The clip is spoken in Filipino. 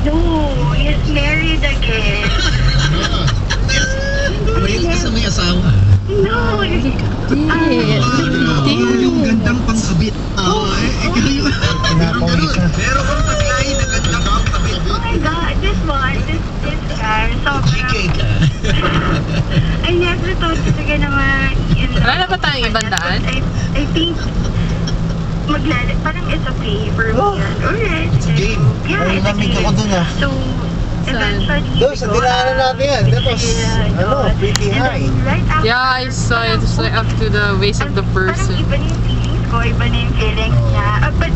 No, he's married again. May asawa. No, Yung gandang pangkabit. Meron kang taglayin na gandang pangkabit. oh my God, this guy, GK ka. I never thought talaga naman, Wala na ba tayong ibang daan? I think, parang it's a favor mo yan. Alright. Game. Yeah, Ay, it's a namig game. ako dun, ah. So, eventually, Doon, sa dinaanan natin yan. That was, pretty and high. then right after, Yeah, I saw it. It's like up to the waist of the Parang person. iba na yung feelings ko, iba na yung feelings niya. But